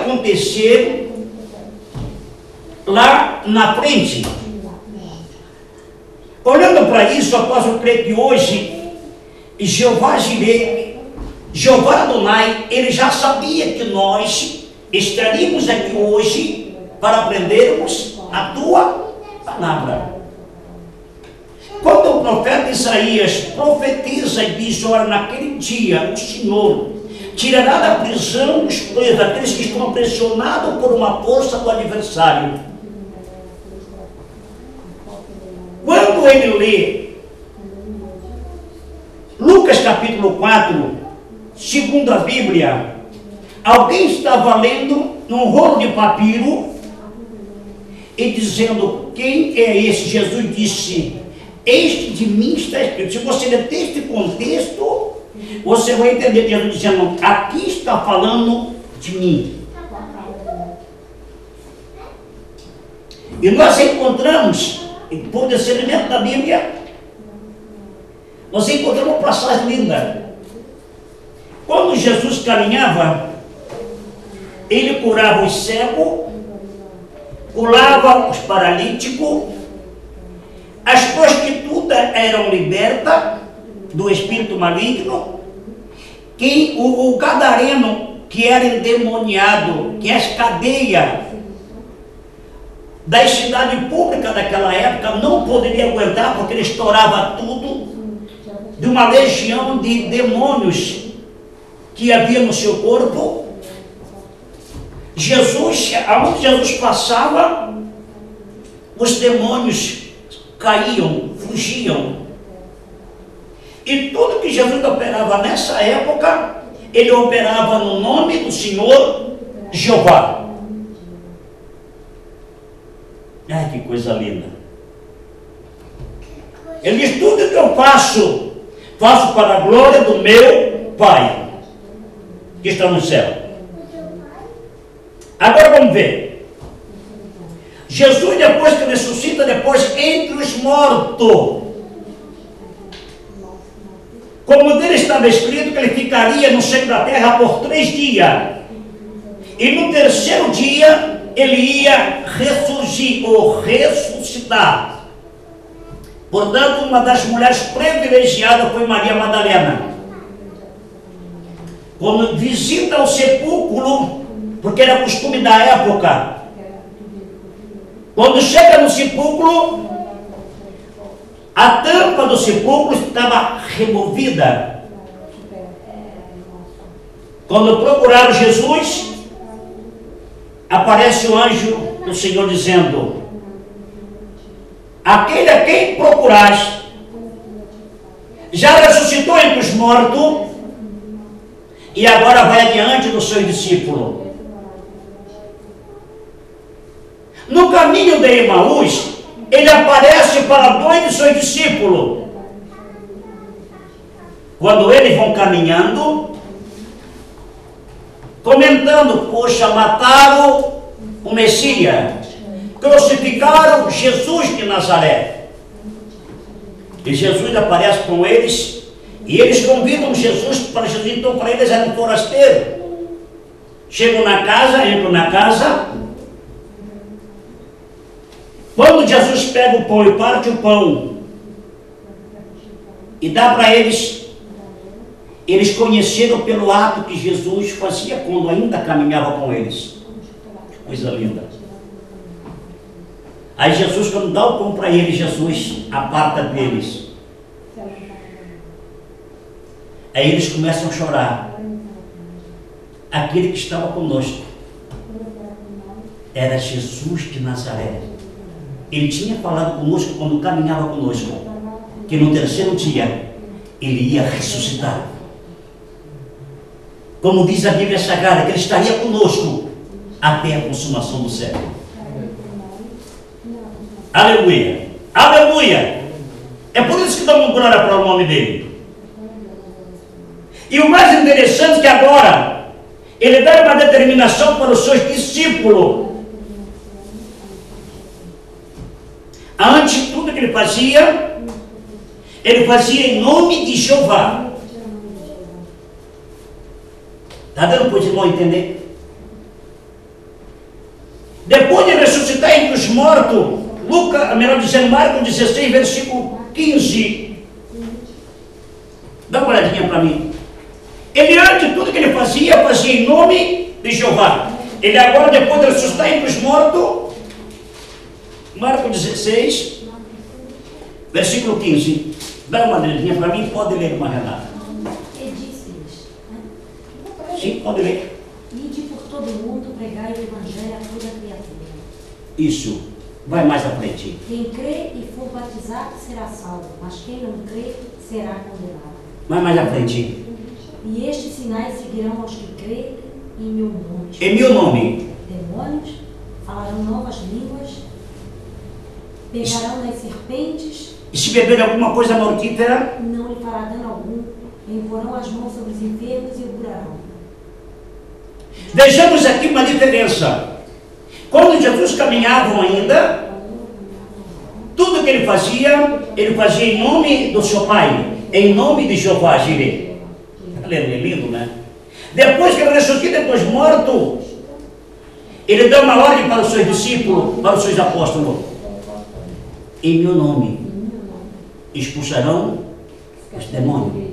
acontecer lá na frente. Olhando para isso, eu posso crer que hoje Jeová Jireh, Jeová Adonai, ele já sabia que nós estaríamos aqui hoje para aprendermos a tua palavra. Quando o profeta Isaías profetiza e diz: olha, naquele dia o Senhor tirará da prisão os presos, aqueles que estão pressionados por uma força do adversário. Quando ele lê Lucas capítulo 4, segundo a Bíblia, alguém estava lendo num rolo de papiro e dizendo: quem é esse? Jesus disse: este de mim está escrito. Se você ler este contexto, você vai entender Jesus dizendo: aqui está falando de mim. E nós encontramos, por discernimento da Bíblia, nós encontramos uma passagem linda. Quando Jesus caminhava, ele curava os cegos, curava os paralíticos, as prostitutas eram libertas do espírito maligno, que o gadareno, que era endemoniado, que as cadeias da cidade pública daquela época não poderia aguentar, porque ele estourava tudo, de uma legião de demônios que havia no seu corpo. Jesus, aonde Jesus passava, os demônios caíam, fugiam. E tudo que Jesus operava nessa época, ele operava no nome do Senhor Jeová. Ai, que coisa linda. Ele diz: tudo que eu faço, faço para a glória do meu Pai, que está no céu. Agora vamos ver. Jesus, depois que ressuscita, depois entre os mortos, como dele estava escrito que ele ficaria no seio da terra por 3 dias, e no terceiro dia ele ia ressurgir ou ressuscitar. Portanto, uma das mulheres privilegiadas foi Maria Madalena. Quando visita o sepulcro, porque era costume da época, quando chega no sepulcro, a tampa do sepulcro estava removida. Quando procuraram Jesus, aparece o anjo do Senhor dizendo: aquele a quem procurais já ressuscitou entre os mortos e agora vai adiante do seu discípulo. No caminho de Emaús, ele aparece para 2 de seus discípulos. Quando eles vão caminhando, comentando: poxa, mataram o Messias, crucificaram Jesus de Nazaré. E Jesus aparece com eles, e eles convidam Jesus para Jesus. Então para eles era um forasteiro. Chegam na casa, entram na casa. Quando Jesus pega o pão e parte o pão e dá para eles, eles conheceram pelo ato que Jesus fazia quando ainda caminhava com eles. Que coisa linda. Aí Jesus, quando dá o pão para eles, Jesus aparta deles. Aí eles começam a chorar. Aquele que estava conosco era Jesus de Nazaré. Ele tinha falado conosco quando caminhava conosco, que no terceiro dia ele ia ressuscitar. Como diz a Bíblia Sagrada, que ele estaria conosco até a consumação do século. Aleluia! Aleluia! É por isso que damos glória para o nome dele. E o mais interessante é que agora ele dá uma determinação para os seus discípulos. Antes de tudo que ele fazia em nome de Jeová. Está dando para os irmãos entender? Depois de ressuscitar entre os mortos, Lucas, melhor dizendo, Marcos 16, versículo 15. Dá uma olhadinha para mim. Ele, antes de tudo que ele fazia em nome de Jeová. Ele agora, depois de ressuscitar entre os mortos, Marcos 16, versículo 15. Dá uma olhadinha para mim, pode ler, uma Renata. E disse-lhes, Sim, pode ler. ide por todo o mundo, pregai o evangelho a toda criatura. Isso. Vai mais à frente. Quem crê e for batizado será salvo, mas quem não crê será condenado. Vai mais à frente. E estes sinais seguirão aos que crêem em meu nome. Em meu nome. Demônios falarão novas línguas, pegarão nas serpentes, E se beber alguma coisa mortífera, não lhe fará dano algum, imporão as mãos sobre os enfermos e o curarão. vejamos aqui uma diferença. Quando Jesus caminhava ainda, tudo que ele fazia em nome do seu Pai, em nome de Jeová Jireh. Aleluia, lindo, né? Depois que ele ressuscita depois morto, ele dá uma ordem para os seus discípulos, para os seus apóstolos. Em meu nome expulsarão os demônios.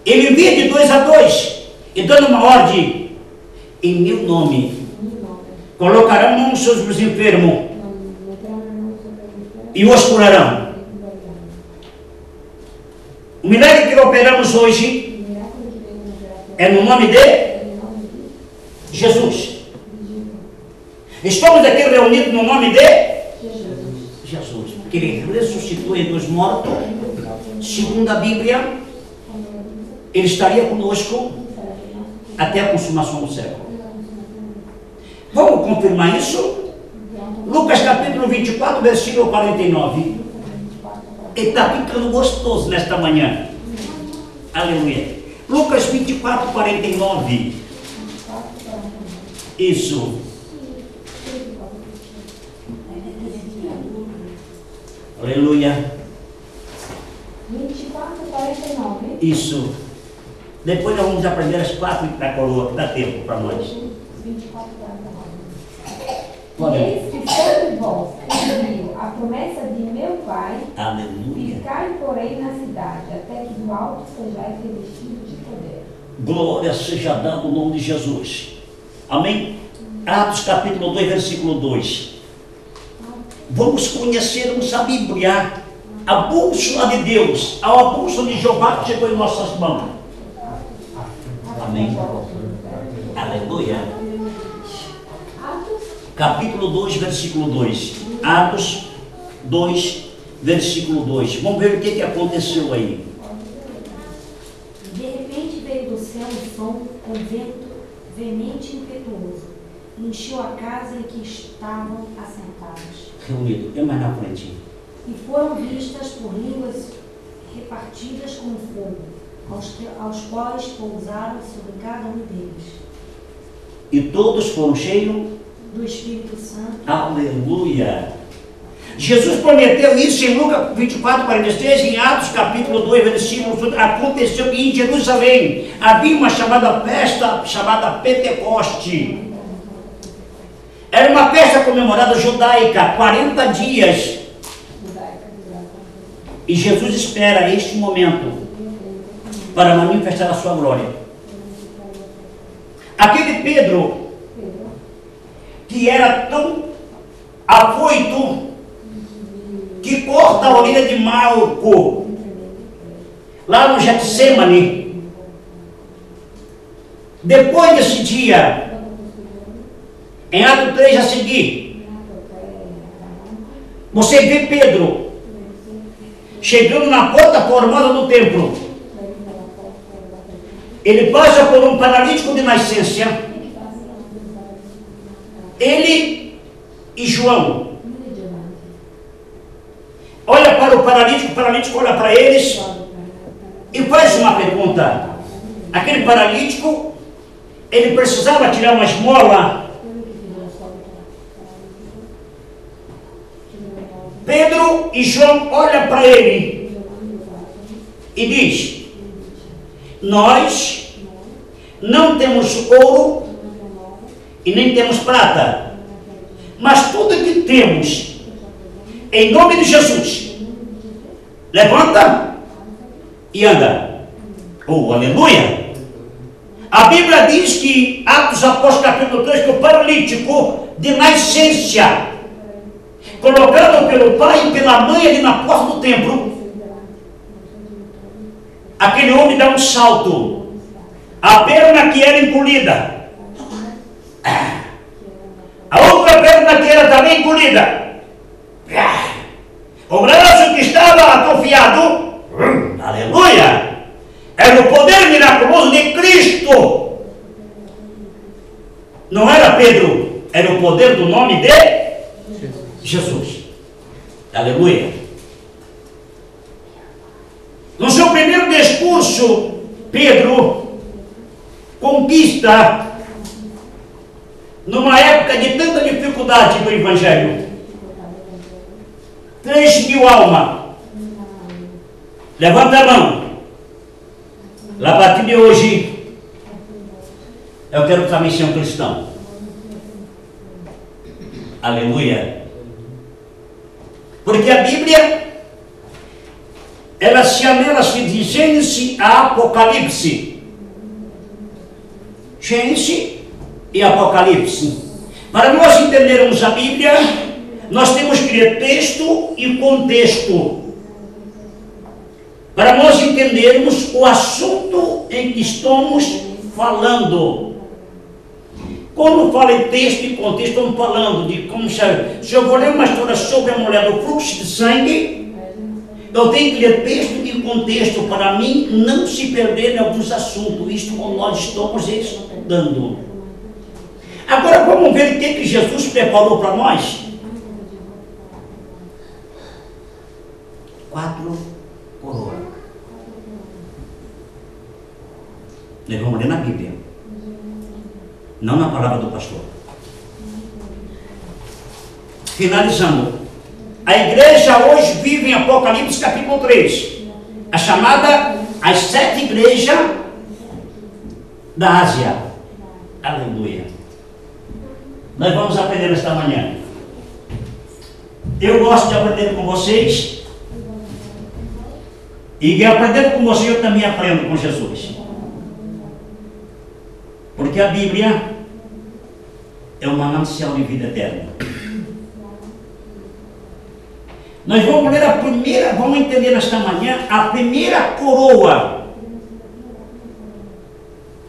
Ele envia de 2 a 2 e dando uma ordem. Em meu nome colocarão mãos sobre os enfermos e os curarão. O milagre que operamos hoje é no nome de Jesus. Estamos aqui reunidos no nome de Jesus, porque ele ressuscitou entre os mortos. Segundo a Bíblia, ele estaria conosco até a consumação do século. Vamos confirmar isso? Lucas capítulo 24, versículo 49. Ele está ficando gostoso nesta manhã. Aleluia. Lucas 24, 49. Isso. Aleluia. 24, 49. Isso. Depois nós vamos aprender as 4 da coroa, que dá tempo para nós. 24, 49. Olha. Eis que sobre vós envio a promessa de meu Pai, Aleluia. ficai, porém, na cidade, até que do alto sejais revestidos de poder. Glória seja dada ao nome de Jesus. Amém? Atos capítulo 2, versículo 2. Vamos conhecermos a Bíblia, a bússola de Deus, a bússola de Jeová que chegou em nossas mãos. Amém? Aleluia. Capítulo 2, versículo 2. Atos 2, versículo 2. Vamos ver o que aconteceu aí. De repente veio do céu um som com vento veemente e impetuoso, e encheu a casa em que estavam assentados. Reunido, é mais na frente. E foram vistas por línguas repartidas como fogo, aos quais pousaram sobre cada um deles. E todos foram cheios Do Espírito Santo. Aleluia! Jesus prometeu isso em Lucas 24, 46, em Atos capítulo 2, versículo. Aconteceu que em Jerusalém havia uma chamada festa, chamada Pentecoste. Era uma festa comemorada judaica, 40 dias. E Jesus espera este momento para manifestar a sua glória. Aquele Pedro, que era tão afoito, que corta a orelha de Malco, lá no Getsemane. Depois desse dia, em Atos 3 a seguir, você vê Pedro chegando na porta formosa do templo. Ele passa por um paralítico de nascença. Ele e João olha para o paralítico olha para eles e faz uma pergunta. Aquele paralítico, ele precisava tirar uma esmola. Pedro e João olham para ele e diz: nós não temos ouro e nem temos prata, mas tudo que temos, em nome de Jesus, levanta e anda. Oh, aleluia! A Bíblia diz que, Atos Apóstolos capítulo 3, que o paralítico de nascença, colocado pelo pai e pela mãe ali na porta do templo, aquele homem dá um salto, a perna que era encolhida, a outra perna que era também encolhida, o braço que estava atrofiado, aleluia, era o poder miraculoso de Cristo. Não era Pedro, era o poder do nome de Jesus. Aleluia. No seu primeiro discurso, Pedro conquista, numa época de tanta dificuldade do Evangelho, 3.000 almas. Levanta a mão. Lá a partir de hoje, eu quero também ser um cristão. Aleluia. Porque a Bíblia, ela se anela-se de Gênesis a Apocalipse. Gênesis e Apocalipse. Para nós entendermos a Bíblia, nós temos que ler texto e contexto, para nós entendermos o assunto em que estamos falando. Quando fala em texto e contexto, estamos falando de como se eu vou ler uma história sobre a mulher do fluxo de sangue, eu tenho que ler texto e contexto para mim não se perder em alguns assuntos, isto quando nós estamos estudando. Agora vamos ver o que Jesus preparou para nós. 4 coroas. Nós vamos ler na Bíblia, não na palavra do pastor. Finalizando, a igreja hoje vive em Apocalipse capítulo 3, a chamada as 7 igrejas da Ásia. Aleluia. Nós vamos aprender esta manhã. Eu gosto de aprender com vocês, e aprendendo com você eu também aprendo com Jesus. Porque a Bíblia é um manancial de vida eterna. Nós vamos ler a primeira, vamos entender nesta manhã a primeira coroa,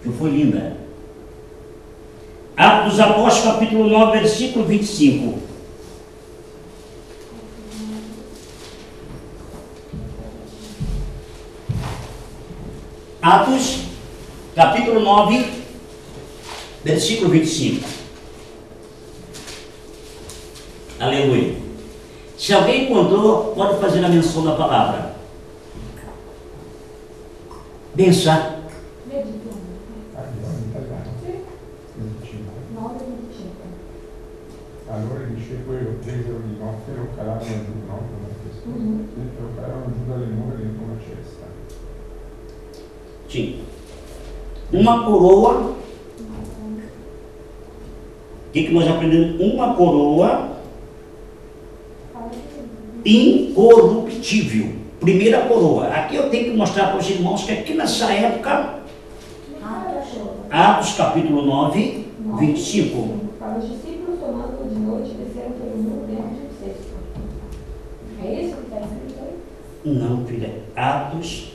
que foi linda. Atos dos Apóstolos capítulo 9, versículo 25. Atos capítulo 9, versículo 25. Aleluia. Se alguém encontrou, pode fazer a menção da palavra. Pensa. Allora dice quello presero di notte lo calavano giù, no? Lo calavano giù dalle mura dentro una cesta. Sim. Uma coroa. O que nós aprendemos? Uma coroa incorruptível. Primeira coroa. Aqui eu tenho que mostrar para os irmãos que aqui nessa época, Atos capítulo 9, 25. Para os discípulos, tomando de noite, desceram pelo muro dentro de um cesto. É isso que está escrito aí? Não, filha. Atos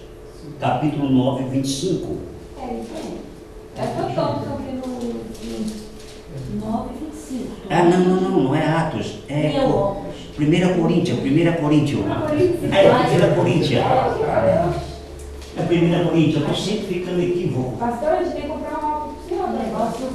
capítulo 9, 25. É isso aí. É que eu estou aqui no 9, 25. Ah, não é Atos. É 1 Coríntios. 1 Coríntios. É 1 Coríntios. É 1 Coríntios. Eu estou sempre ficando equívoco. Pastor, a gente tem que comprar uma óculos.